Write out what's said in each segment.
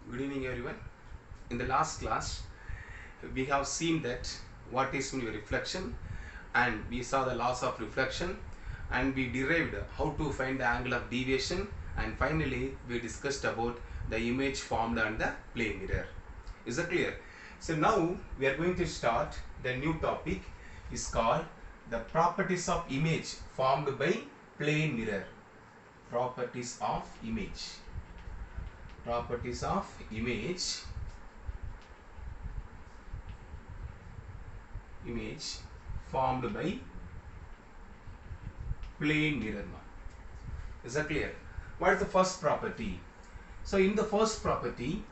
Good evening everyone. In the last class we have seen that what is reflection, and we saw the laws of reflection, and we derived how to find the angle of deviation, and finally we discussed about the image formed on the plane mirror. Is that clear? So now we are going to start the new topic is called the properties of image formed by plane mirror. Properties of image. Properties of image formed by plane mirror. Is that clear? What is the first property? So in the first property,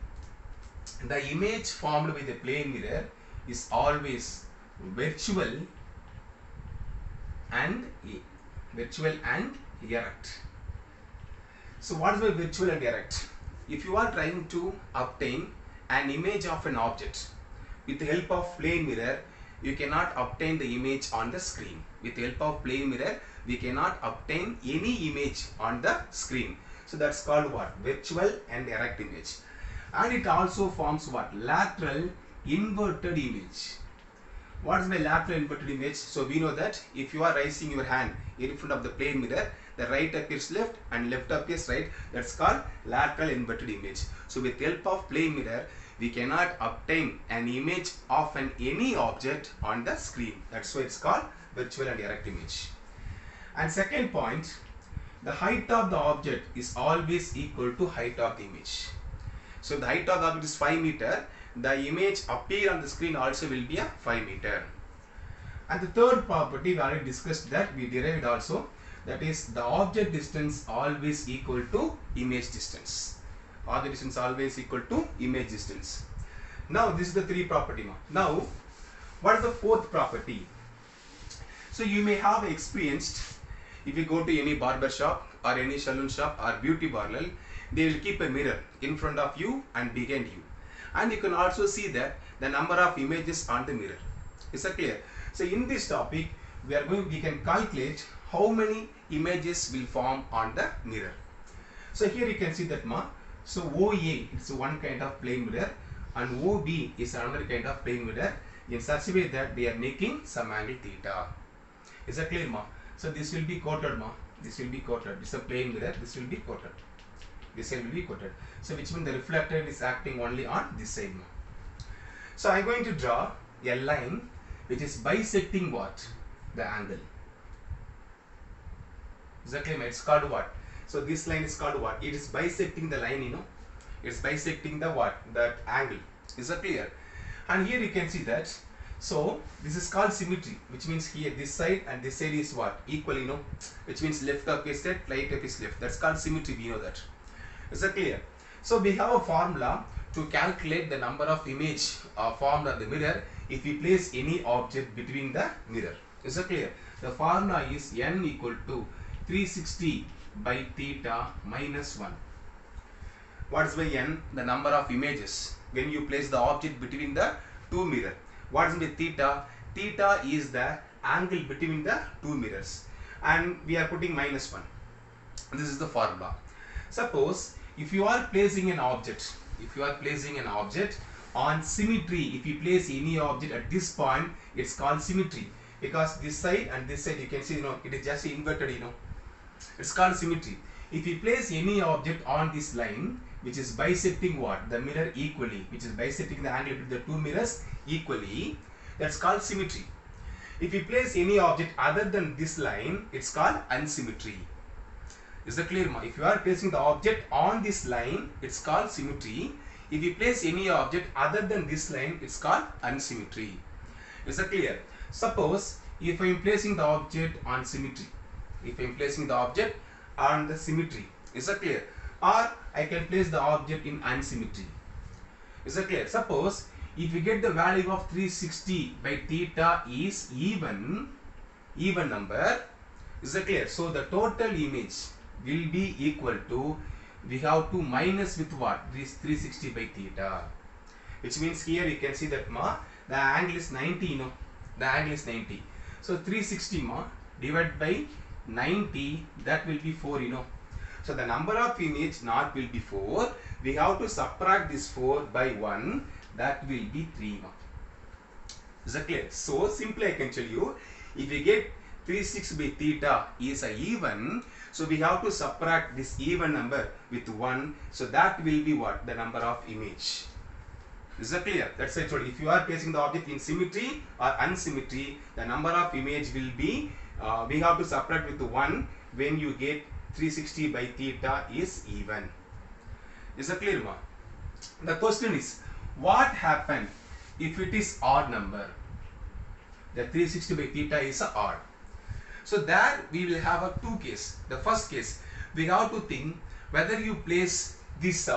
the image formed by the plane mirror is always virtual and erect. So what is by virtual and erect? If you are trying to obtain an image of an object with the help of plane mirror, you cannot obtain the image on the screen. With the help of plane mirror, we cannot obtain any image on the screen. So that's called what? Virtual and erect image. And it also forms what? Lateral inverted image. What is my lateral inverted image? So we know that if you are raising your hand in front of the plane mirror, the right appears left and left appears right. That's called lateral inverted image. So with the help of plane mirror, we cannot obtain an image of any object on the screen. That's why it's called virtual and erect image. And second point, the height of the object is always equal to height of the image. So the height of the object is 5 meter. The image appear on the screen also will be a 5 meter. And the third property we already discussed, that we derived also, that is the object distance always equal to image distance. Object distance always equal to image distance. Now this is the three property. Now what is the fourth property? So you may have experienced, if you go to any barber shop or any salon shop or beauty parlor, they will keep a mirror in front of you and behind you, and you can also see that the number of images on the mirror. Is that clear? So in this topic we can calculate how many images will form on the mirror. So here you can see that so OA is one kind of plane mirror and OB is another kind of plane mirror, in such a way that they are making some angle theta. Is that clear, So this will be quoted, this will be quoted. This is a plane mirror, this will be quoted. This side will be quoted. So which means the reflector is acting only on this side. So I am going to draw a line which is bisecting what? The angle. Exactly, it's called what? So this line is called what? It is bisecting the line, It's bisecting the what? That angle. Is that clear? And here you can see that. So this is called symmetry, which means here this side and this side is what? Equal, Which means left up is right, right up is left. That's called symmetry, we know that. Is that clear? So we have a formula to calculate the number of image formed on the mirror if we place any object between the mirror. Is that clear? The formula is n equal to 360 by theta minus 1. What is by n? The number of images when you place the object between the two mirrors. What is by theta? Theta is the angle between the two mirrors, and we are putting minus 1. This is the formula. Suppose if you are placing an object, on symmetry, if you place any object at this point, it's called symmetry, because this side and this side you can see, it is just inverted, It's called symmetry. If you place any object on this line which is bisecting what? The mirror equally, which is bisecting the angle between the two mirrors equally, that's called symmetry. If you place any object other than this line, it's called unsymmetry. Is that clear? If you are placing the object on this line, it's called symmetry. If you place any object other than this line, it's called unsymmetry. Is that clear? Suppose if I am placing the object on symmetry, is that clear? Or I can place the object in unsymmetry. Is that clear? Suppose if you get the value of 360 by theta is even number, is that clear? So the total image will be equal to, we have to minus with what? This 360 by theta, which means here you can see that the angle is 90, the angle is 90. So 360 divided by 90, that will be 4, So the number of image not will be 4. We have to subtract this 4 by 1. That will be 3. Is that clear? So simply I can tell you, if we get 360 by theta is a even, so we have to subtract this even number with 1. So that will be what? The number of image. Is that clear? That's why I told you, if you are placing the object in symmetry or unsymmetry, the number of image will be, we have to subtract with 1 when you get 360 by theta is even. Is that clear, ma? The question is, what happened if it is odd number? The 360 by theta is a odd. So there we will have a two case. The first case, we have to think whether you place this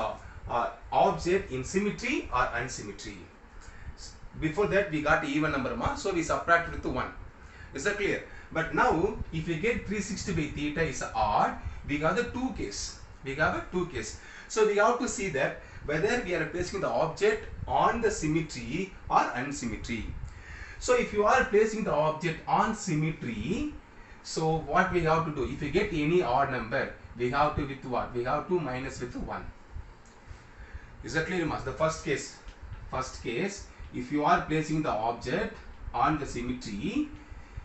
object in symmetry or unsymmetry. Before that we got even number, ma, so we subtract with 1. Is that clear? But now if we get 360 by theta is odd, we got the two case. We got a two case. So we have to see that whether we are placing the object on the symmetry or unsymmetry. So if you are placing the object on symmetry, so what we have to do? If we get any odd number, we have to with what? We have to minus with 1. Is that clear, mas? The first case, if you are placing the object on the symmetry,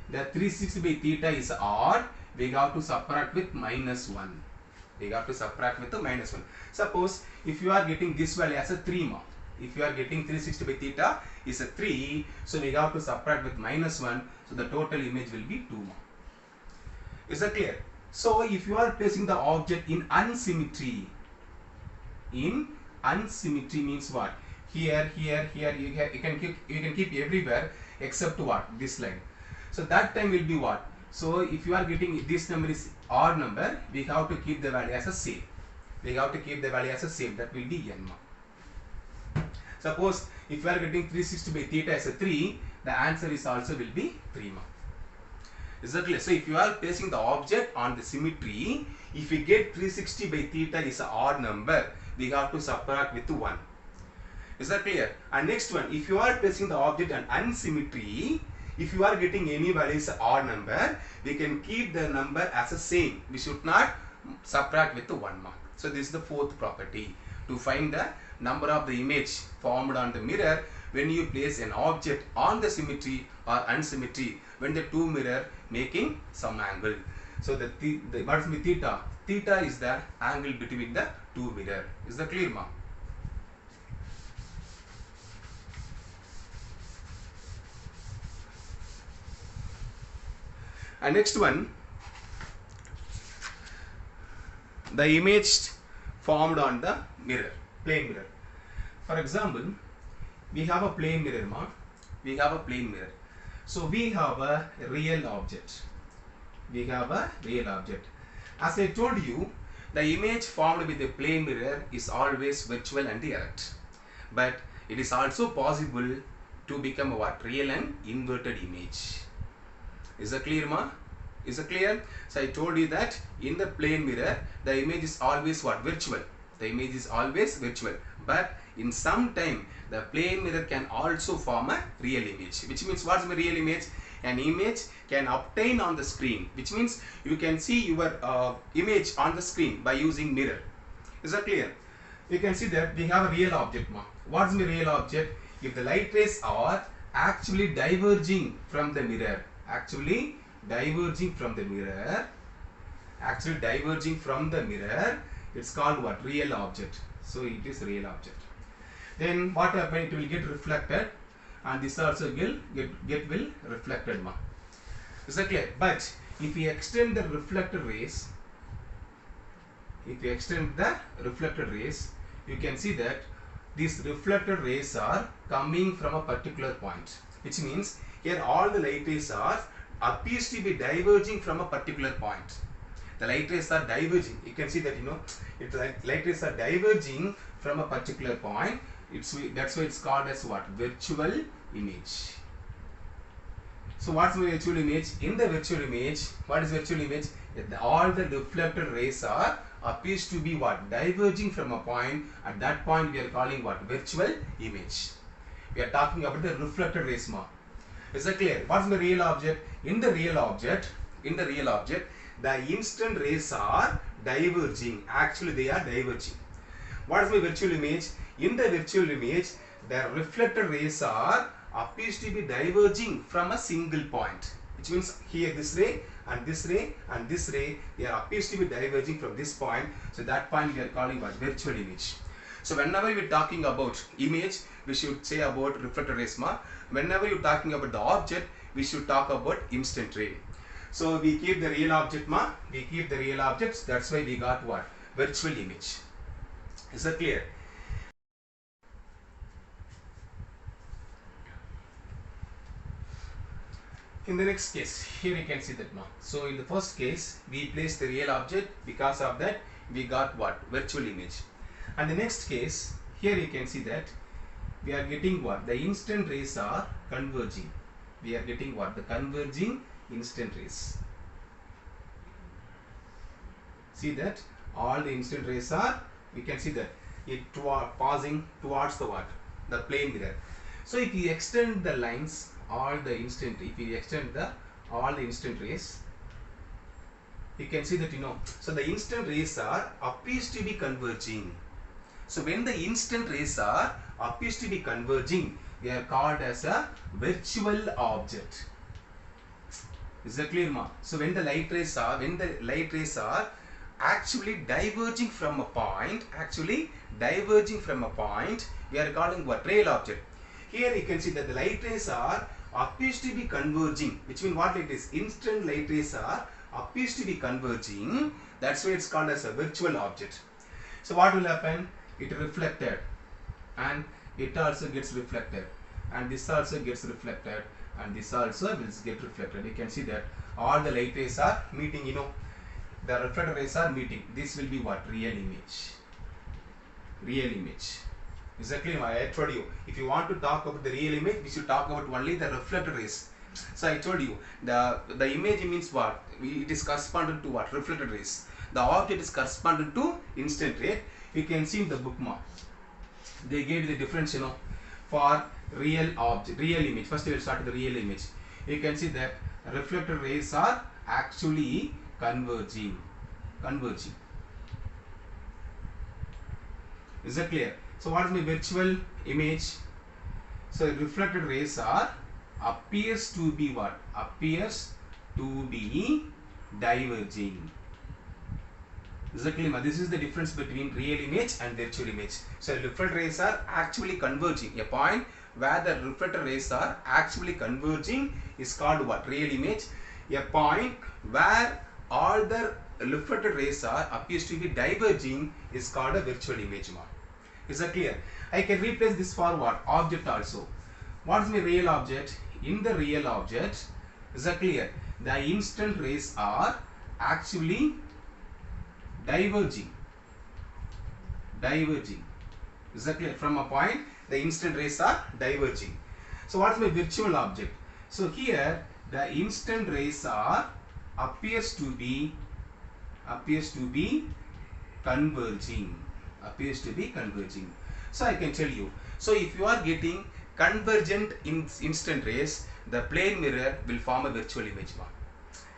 the 360 by theta is odd, we have to subtract with minus 1. We have to subtract with the minus 1. Suppose if you are getting this value as a 3, ma. If you are getting 360 by theta is a 3, so we have to subtract with minus 1, so the total image will be 2, ma. Is that clear? So if you are placing the object in unsymmetry, means what? Here, you can keep everywhere except what? This line. So that time will be what? So if you are getting this number is odd number, we have to keep the value as a same. We have to keep the value as a same. That will be n, ma. Suppose if you are getting 360 by theta as a 3, the answer is also will be 3, ma. Is that clear? So if you are placing the object on the symmetry, if we get 360 by theta is an odd number, we have to subtract with 1. Is that clear? And next one, if you are placing the object on unsymmetry, if you are getting any value is an odd number, we can keep the number as a same. We should not subtract with the 1 mark. So this is the fourth property, to find the number of the image formed on the mirror when you place an object on the symmetry or unsymmetry, when the two mirror making some angle. So what is the theta? Theta is the angle between the two mirror. Is that clear, ma? And next one, the image formed on the mirror, plane mirror. For example, we have a plane mirror, ma. We have a plane mirror. So we have a real object. We have a real object. As I told you, the image formed with a plane mirror is always virtual and erect. But it is also possible to become a what? Real and inverted image. Is that clear, ma? Is it clear? So I told you that in the plane mirror, the image is always what? Virtual. The image is always virtual. But in some time, the plane mirror can also form a real image. Which means, what's the real image? An image can obtain on the screen. Which means you can see your image on the screen by using mirror. Is that clear? You can see that we have a real object, ma. What's the real object? If the light rays are actually diverging from the mirror, actually diverging from the mirror, it's called what? Real object. So it is real object. Then what happens? It will get reflected, and this also will get reflected, ma. Is that clear? But if we extend the reflected rays, you can see that these reflected rays are coming from a particular point. Which means here all the light rays appears to be diverging from a particular point. The light rays are diverging. You can see that, light rays are diverging from a particular point. That's why it's called as what? Virtual image. So what's the virtual image? In the virtual image, what is virtual image? All the reflected rays appears to be what? Diverging from a point. At that point we are calling what? Virtual image. We are talking about the reflected rays, ma. Is that clear? What's the real object? In the real object, the incident rays are diverging. Actually, they are diverging. What is my virtual image? In the virtual image, the reflected rays are appears to be diverging from a single point, which means here this ray and this ray and this ray, they are appears to be diverging from this point. So that point we are calling what? Virtual image. So whenever we are talking about image, we should say about reflected rays. Whenever you are talking about the object, we should talk about instant ray. So we keep the real object, we keep the real objects. That's why we got what? Virtual image. Is that clear? In the next case, here you can see that now. So in the first case, we place the real object. Because of that, we got what? Virtual image. And the next case, here you can see that we are getting what? The instant rays are converging. We are getting what? The converging instant rays. See that all the instant rays are, we can see that it passing towards the what? The plane mirror. So if you extend the lines, all the instant, if you extend the all the instant rays, you can see that, so the instant rays are appears to be converging. So when the instant rays are appears to be converging, they are called as a virtual object. Is that clear, ma? So when the light rays are actually diverging from a point, we are calling what? Real object. Here you can see that the light rays are appears to be converging, which means what it is? Instant light rays are appears to be converging. That's why it's called as a virtual object. So what will happen? It reflected, and it also gets reflected, and this also gets reflected, and this also will get reflected. You can see that all the light rays are meeting, the reflected rays are meeting. This will be what? Real image. Real image. Exactly, I told you, if you want to talk about the real image, we should talk about only the reflected rays. So I told you, the image means what? It is corresponding to what? Reflected rays. The object is corresponding to instant ray. You can see in the book, they gave the difference, for real object, real image. First we will start with the real image. You can see that reflected rays are actually converging. Is that clear? So what is my virtual image? So reflected rays are appears to be what? Appears to be diverging. Exactly, this is the difference between real image and virtual image. So reflected rays are actually converging. A point where the reflected rays are actually converging is called what? Real image. A point where all the reflected rays are appears to be diverging is called a virtual image. Is that clear? I can replace this for what? Object also. What is my real object? In the real object, is that clear? The instant rays are actually diverging. Is that clear? From a point, the instant rays are diverging. So what is my virtual object? So here the instant rays are appears to be converging. So I can tell you. So if you are getting convergent instant rays, the plane mirror will form a virtual image.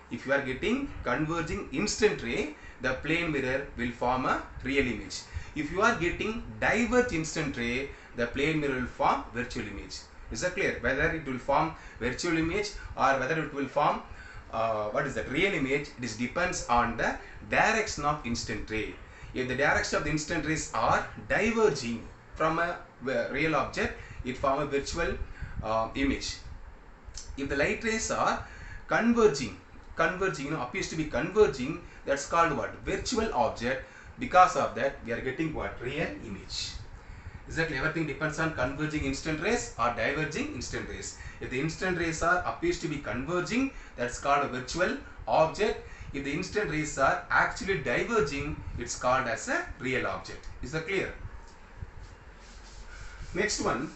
If you are getting converging instant ray, the plane mirror will form a real image. If you are getting diverge instant ray, the plane mirror will form virtual image. Is that clear? Whether it will form virtual image or whether it will form real image, this depends on the direction of instant ray. If the direction of the instant rays are diverging from a real object, it forms a virtual image. If the light rays are converging, appears to be converging, that's called what? Virtual object. Because of that, we are getting what? Real image. Exactly, everything depends on converging instant rays or diverging instant rays. If the instant rays are appears to be converging, that's called a virtual object. If the instant rays are actually diverging, it's called as a real object. Is that clear? Next one,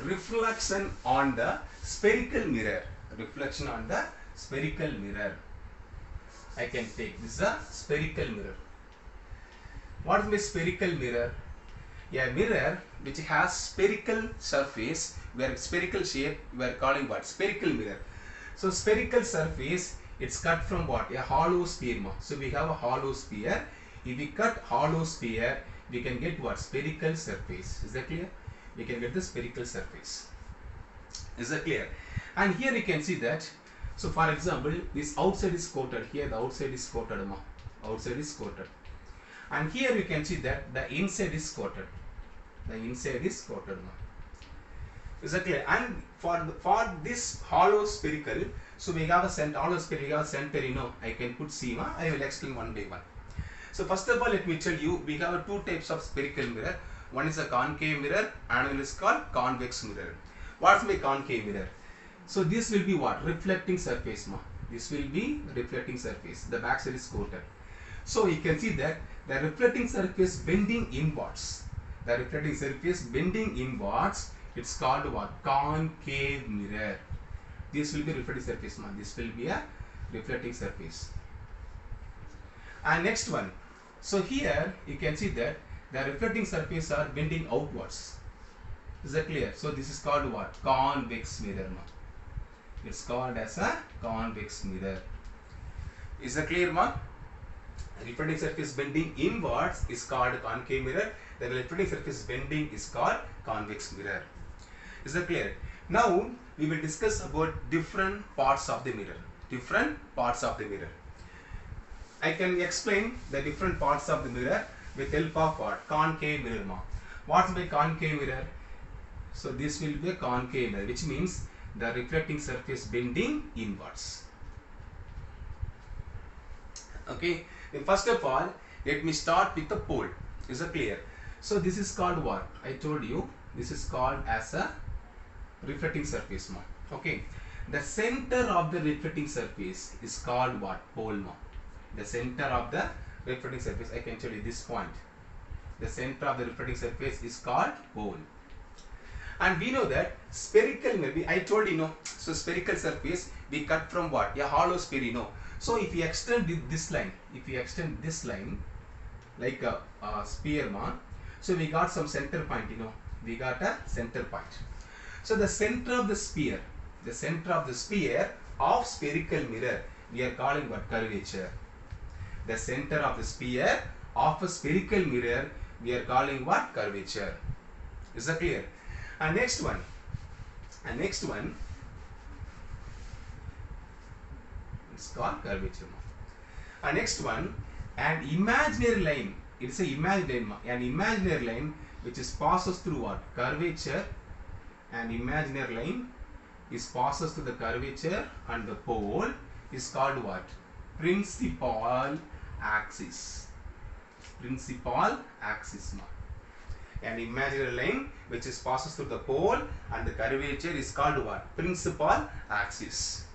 reflection on the spherical mirror. Reflection on the spherical mirror. I can take this is a spherical mirror. What is my spherical mirror? A mirror which has spherical surface, where spherical shape, we are calling what? Spherical mirror. So spherical surface, It's cut from what? A hollow sphere. So we have a hollow sphere. If we cut hollow sphere, we can get what? Spherical surface. Is that clear? We can get the spherical surface. Is that clear? And here you can see that. So for example, this outside is coated. Here the outside is coated. Outside is coated. And here you can see that the inside is coated. The inside is coated. Is that clear? And for this hollow spherical, so we have a hollow spherical, we have a center, I can put C. I will explain one by one. So first of all, let me tell you, we have two types of spherical mirror. One is a concave mirror, and one is called convex mirror. What's my concave mirror? So this will be what? Reflecting surface. This will be reflecting surface. The back side is coated. So you can see that the reflecting surface bending inwards. The reflecting surface bending inwards. It's called what? Concave mirror. This will be reflecting surface. This will be a reflecting surface. And next one. So here you can see that the reflecting surface are bending outwards. Is that clear? So this is called what? Convex mirror. It's called as a convex mirror. Is that clear, ma? Reflecting surface bending inwards is called concave mirror. The reflecting surface bending is called convex mirror. Is that clear? Now we will discuss about different parts of the mirror. Different parts of the mirror. I can explain the different parts of the mirror with help of what? Concave mirror. What's my concave mirror? So this will be a concave mirror, which means the reflecting surface bending inwards. Okay. Then first of all, let me start with the pole. Is that clear? So this is called what? I told you this is called as a reflecting surface. Okay. The center of the reflecting surface is called what? Pole. The center of the reflecting surface, I can tell you this point. The center of the reflecting surface is called pole. And we know that spherical, maybe I told so spherical surface we cut from what? A hollow sphere, So if we extend this line, like a sphere, so we got some center point, we got a center point. So the center of the sphere of spherical mirror, we are calling what? Curvature. The center of the sphere of a spherical mirror, we are calling what? Curvature. Is that clear? And next one, it's called curvature. And next one, an imaginary line. It's an imaginary line which is passes through what? Curvature. An imaginary line is passes through the curvature and the pole is called what? Principal axis. Principal axis. An imaginary line which is passes through the pole and the curvature is called what? Principal axis.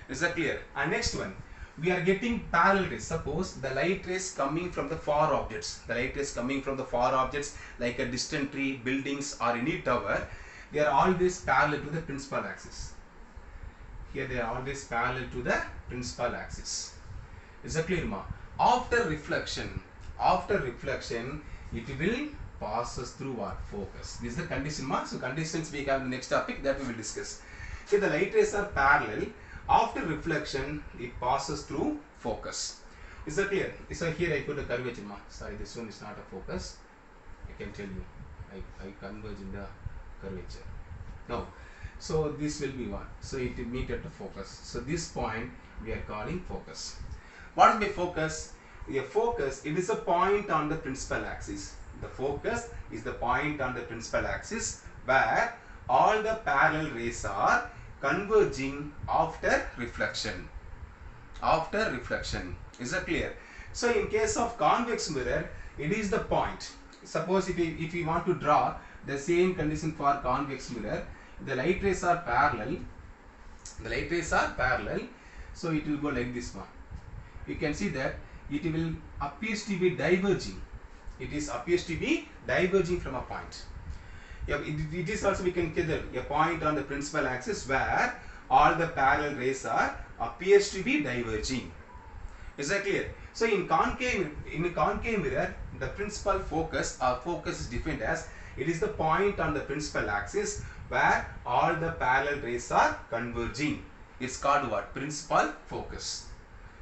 Is that clear? And next one, we are getting parallel rays. Suppose the light rays coming from the far objects. The light rays coming from the far objects like a distant tree, buildings or any tower. They are always parallel to the principal axis. Here they are always parallel to the principal axis. Is that clear, ma? After reflection, it will passes through what? Focus. This is the condition, ma. So conditions we have in the next topic that we will discuss. If the light rays are parallel, after reflection it passes through focus. Is that clear? So here I put a curvature, ma. Sorry, this one is not a focus. I can tell you. I converge in the curvature. Now, so this will be what? So it will meet at the focus. So this point we are calling focus. What is my focus? A focus, it is a point on the principal axis. The focus is the point on the principal axis where all the parallel rays are converging after reflection. After reflection. Is that clear? So in case of convex mirror, it is the point. Suppose if we want to draw the same condition for convex mirror, the light rays are parallel. The light rays are parallel. So it will go like this one. You can see that it will appears to be diverging. It is appears to be diverging from a point. Yeah, it is also we can consider a point on the principal axis where all the parallel rays are appears to be diverging. Is that clear? So in a concave mirror, the principal focus is defined as it is the point on the principal axis where all the parallel rays are converging. is called what? Principal focus.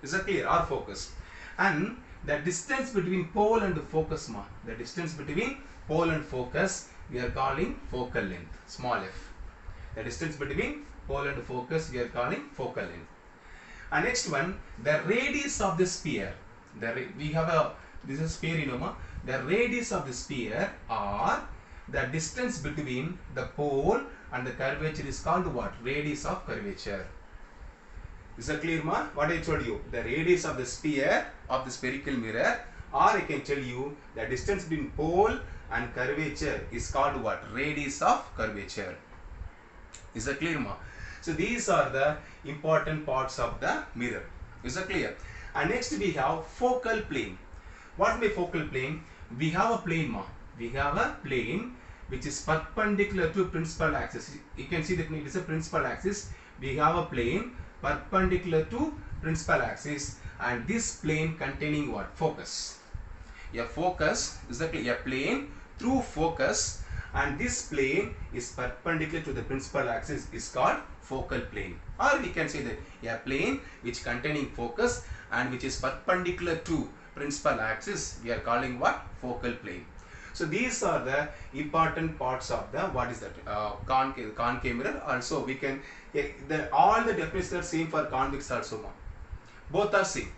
Is that clear? Or focus. And the distance between pole and focus, the distance between pole and focus we are calling focal length, small f. The distance between pole and focus we are calling focal length. And next one, the radius of the sphere. We have this is sphere, the radius of the sphere, or the distance between the pole and the curvature is called what? Radius of curvature. Is that clear, ma? What I told you? The radius of the sphere of the spherical mirror, or I can tell you the distance between pole and curvature is called what? Radius of curvature. Is that clear, ma? So these are the important parts of the mirror. Is that clear? And next we have focal plane. What is my focal plane? We have a plane, ma. We have a plane which is perpendicular to principal axis. You can see that it is a principal axis. We have a plane perpendicular to principal axis, and this plane containing what? Focus. A focus is a plane through focus, and this plane is perpendicular to the principal axis is called focal plane. Or we can say that a plane which containing focus and which is perpendicular to principal axis we are calling what? Focal plane. So these are the important parts of the what is that concave mirror. Also we can all the definitions are same for convex also, ma. Both are same.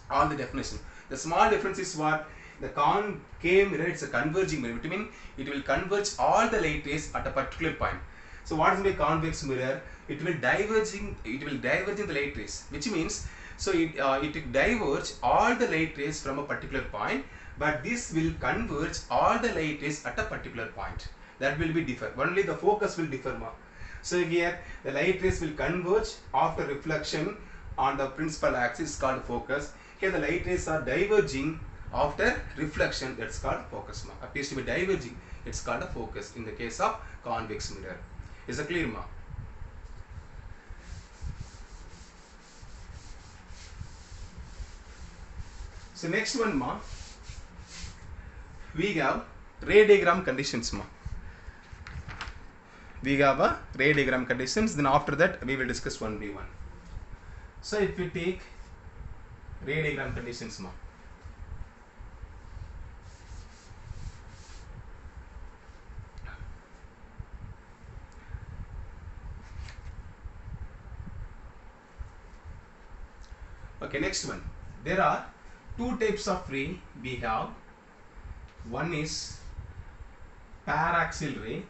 All the definition. The small difference is what? The concave mirror, it's a converging mirror. It means it will converge all the light rays at a particular point. So what is my convex mirror? It will diverging the light rays, which means so it will diverge all the light rays from a particular point, but this will converge all the light rays at a particular point. That will be differ. Only the focus will differ, ma. So here the light rays will converge after reflection on the principal axis called focus. Here the light rays are diverging after reflection, that's called focus, ma. Appears to be diverging, it's called a focus in the case of convex mirror. Is that clear, ma? So next one, ma, we have ray diagram conditions, ma. We have a ray diagram conditions, then after that we will discuss one by one. So if we take ray diagram conditions, ma. Okay, next one. There are two types of ray we have. One is paraxial ray,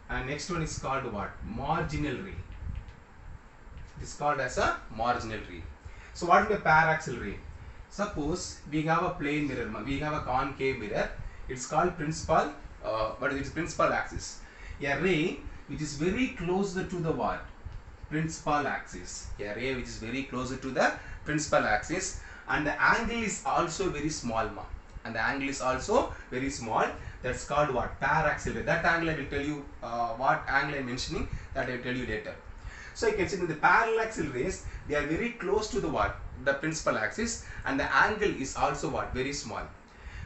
and next one is called what? Marginal ray. It is called as a marginal ray. So what is the paraxial ray? Suppose we have a plane mirror, we have a concave mirror. It's called principal, but it is principal axis. A ray which is very closer to the what? Principal axis. A ray which is very closer to the principal axis, and the angle is also very small, ma. And the angle is also very small. That's called what? Paraxial ray. That angle I will tell you what angle I am mentioning, that I will tell you later. So you can see that the parallaxal rays, they are very close to the what? The principal axis, and the angle is also what? Very small.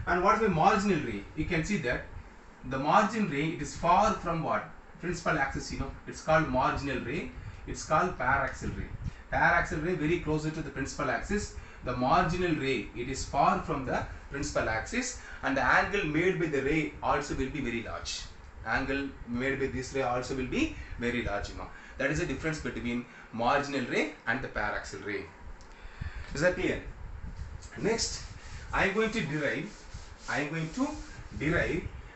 And what is the marginal ray? You can see that the margin ray, it is far from what? Principal axis, it's called marginal ray. It's called paraxial ray. Paraxial ray very closer to the principal axis. The marginal ray, it is far from the principal axis, and the angle made by the ray also will be very large. Angle made by this ray also will be very large. That is the difference between marginal ray and the paraxial ray. Is that clear? Next, I am going to derive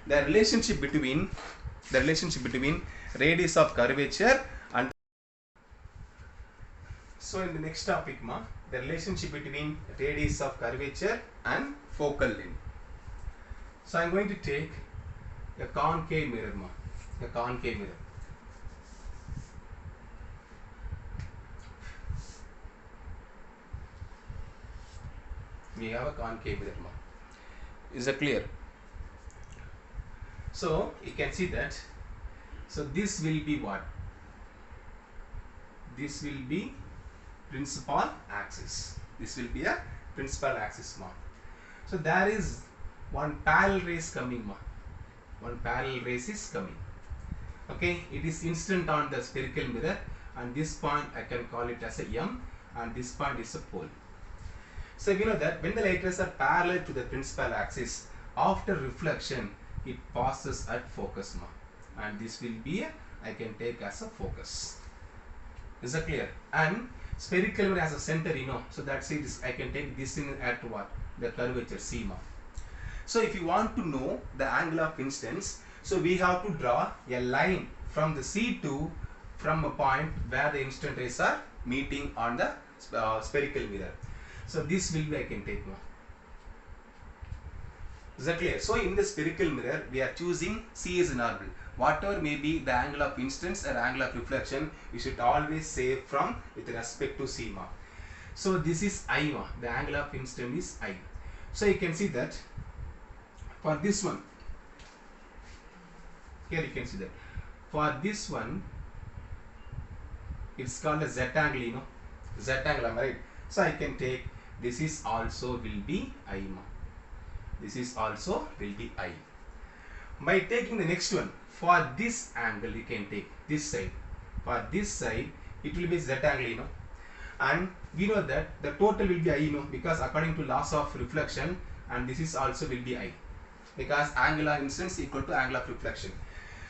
the relationship between radius of curvature and. So in the next topic, the relationship between radius of curvature and focal length. So I am going to take a concave mirror, a concave mirror. We have a concave mirror. Is that clear? So you can see that. So this will be what? This will be principal axis. This will be a principal axis, ma. So there is one parallel rays coming, ma. One parallel rays is coming. Okay, it is instant on the spherical mirror. and this point I can call it as a M, and this point is a pole. So we know that when the light rays are parallel to the principal axis, after reflection it passes at focus, and this will be I can take as a focus. Is that clear? And spherical mirror has a center, so that's it. I can take this in at what? The curvature C. So if you want to know the angle of incidence, so we have to draw a line from the C2 from a point where the incident rays are meeting on the spherical mirror. So this will be I can take. Is that clear? So in the spherical mirror we are choosing C as normal. Whatever may be the angle of incidence or angle of reflection, we should always say from with respect to C. So this is I. The angle of incidence is I. So you can see that for this one, here you can see that for this one it's called a Z angle, Z angle, am I right? So I can take this is also will be I. This is also will be I. By taking the next one, for this angle you can take this side. For this side it will be Z angle, and we know that the total will be I, because according to laws of reflection, and this is also will be I, because angle of incidence equal to angle of reflection.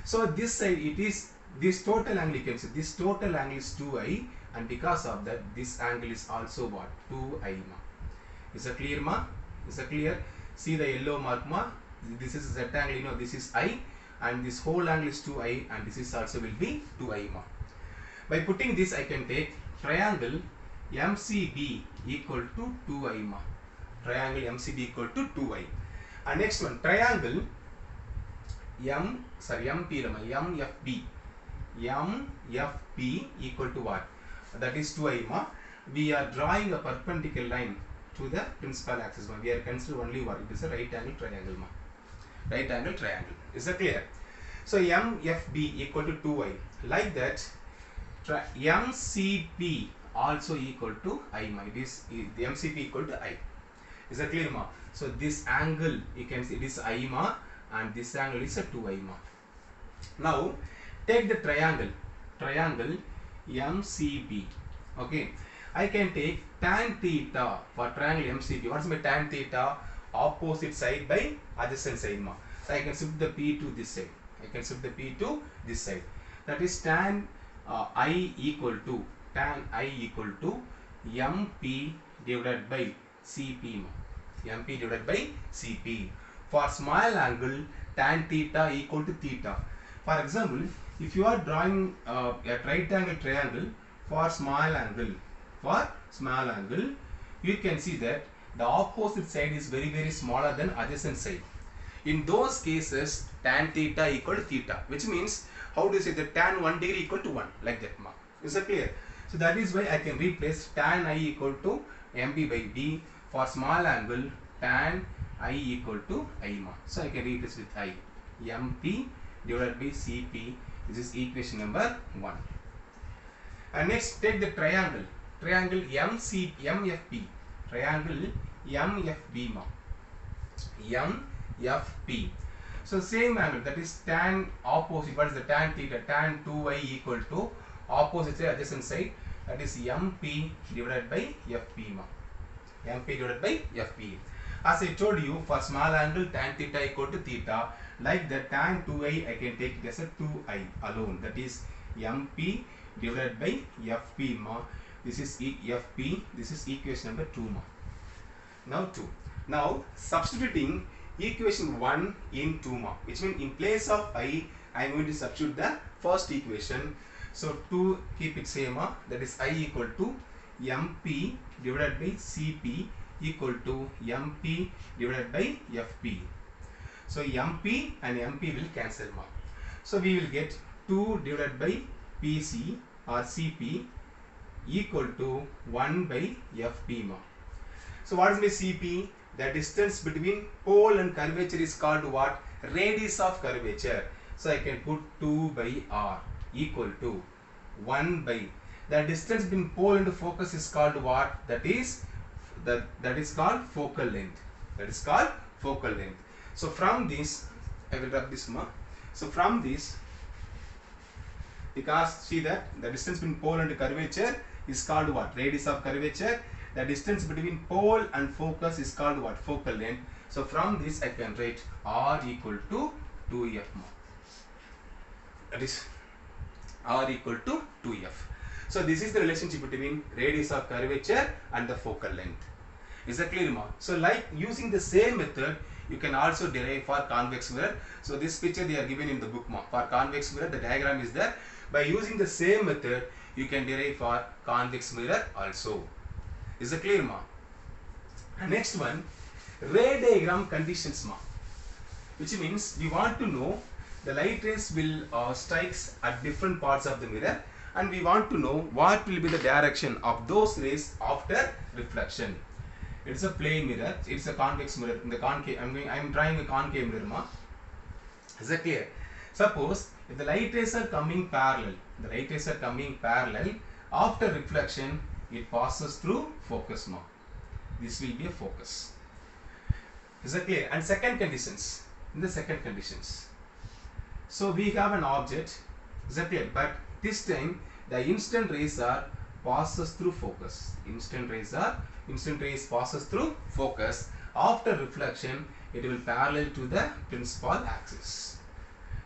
So this side it is this total angle, you can see this total angle is 2I, and because of that this angle is also what? 2I. Is that clear, ma? Is that clear? See the yellow mark, ma? This is Z angle, this is I, and this whole angle is 2I, and this is also will be 2I, ma. By putting this I can take triangle MCB equal to 2I, ma. Triangle MCB equal to 2I. And next one, triangle MFB. MFB equal to what? That is 2I, ma. We are drawing a perpendicular line to the principal axis, ma. We are considering only what? It is a right angle triangle, ma. Right angle triangle. Is that clear? So MFB equal to 2I. Like that, MCP also equal to I, ma. It is the MCP equal to I. Is that clear, ma? So this angle you can see it is I, ma, and this angle is a 2I, ma. Now take the triangle MCB. Okay, I can take tan theta for triangle MCB. What is my tan theta? Opposite side by adjacent side, ma. So I can shift the P to this side. I can shift the P to this side. That is tan I equal to MP divided by CP, ma. MP divided by CP. For small angle, tan theta equal to theta. For example, if you are drawing a right angle triangle for small angle, you can see that the opposite side is very, very smaller than adjacent side. In those cases, tan theta equal to theta, which means, how do you say that tan 1 degree equal to 1, like that, ma. Is that clear? So that is why I can replace tan I equal to MP by D. For small angle, tan I equal to I, ma. So I can replace with I. MP divided by CP. This is equation number 1. And next, take the triangle MFP. Triangle MFB, ma. MFP. So same angle, that is tan opposite. What is the tan theta? Tan 2I equal to opposite side adjacent side. That is MP divided by FP, ma. MP divided by FP. As I told you, for small angle tan theta equal to theta. Like the tan 2I, I can take it as a 2I alone. That is MP divided by FP, ma. This is FP. This is equation number 2, ma. Now 2. Now substituting equation 1 in 2, ma. Which means in place of I am going to substitute the first equation. So 2 keep it same, ma. That is I equal to MP divided by CP equal to MP divided by FP. So MP and MP will cancel, ma. So we will get 2 divided by PC or CP equal to 1 by FP, ma. So what is my CP? The distance between pole and curvature is called what? Radius of curvature. So I can put 2 by R equal to 1 by. The distance between pole and focus is called what? That is called focal length. That is called focal length. So from this, I will rub this, ma. So from this, Because see that the distance between pole and curvature is called what? Radius of curvature. The distance between pole and focus is called what? Focal length. So from this I can write R equal to 2f. That is R equal to 2f. So this is the relationship between radius of curvature and the focal length. Is that clear, ma? So like using the same method, you can also derive for convex mirror. So this picture they are given in the book, ma. For convex mirror, the diagram is there. By using the same method, you can derive for convex mirror also. Is that clear, ma? And next one, ray diagram conditions, ma. Which means we want to know the light rays will strikes at different parts of the mirror, and we want to know what will be the direction of those rays after reflection. It's a plane mirror. It's a convex mirror. In the concave, I'm trying a concave mirror, ma. Is that clear? Suppose if the light rays are coming parallel, after reflection, it passes through focus, ma. This will be a focus. Is that clear? And second conditions. In the second conditions, so we have an object. Is that clear? But this time the instant rays are passes through focus. Instant rays passes through focus. After reflection, it will parallel to the principal axis.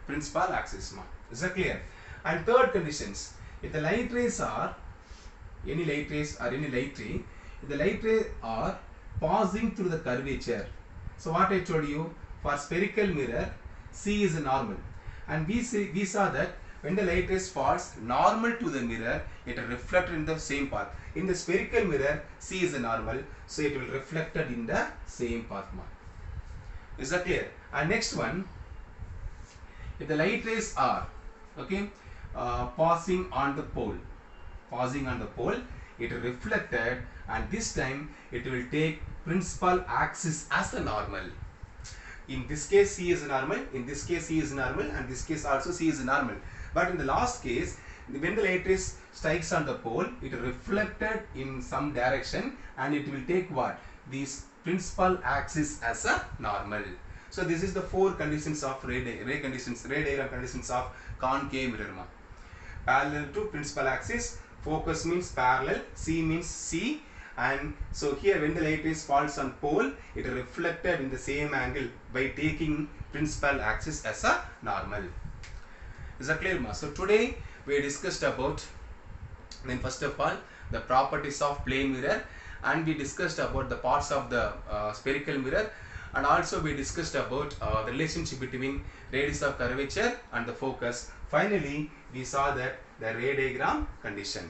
Ma. Is that clear? And third conditions, if the light rays are any light ray, if the light rays are passing through the curvature. So what I told you, for spherical mirror, C is normal, and we saw that when the light rays falls normal to the mirror, it will reflect in the same path. In the spherical mirror, C is normal, so it will reflected in the same path. Is that clear? And next one, if the light rays are passing on the pole, it reflected, and this time it will take principal axis as the normal. In this case C is normal, in this case C is normal, and this case also C is normal. But in the last case, when the light rays strikes on the pole, it reflected in some direction, and it will take what? This principal axis as a normal. So this is the four conditions of ray diagram conditions of concave mirror. Parallel to principal axis, focus means parallel, C means C, and so here when the light rays falls on pole, it reflected in the same angle by taking principal axis as a normal. Is that clear, ma? So today we discussed about, then first of all, the properties of plane mirror, and we discussed about the parts of the spherical mirror, and also we discussed about the relationship between radius of curvature and the focus. Finally, we saw that the ray diagram condition.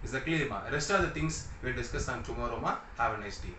Is that clear, ma? Rest of the things we will discuss on tomorrow, ma. Have a nice day.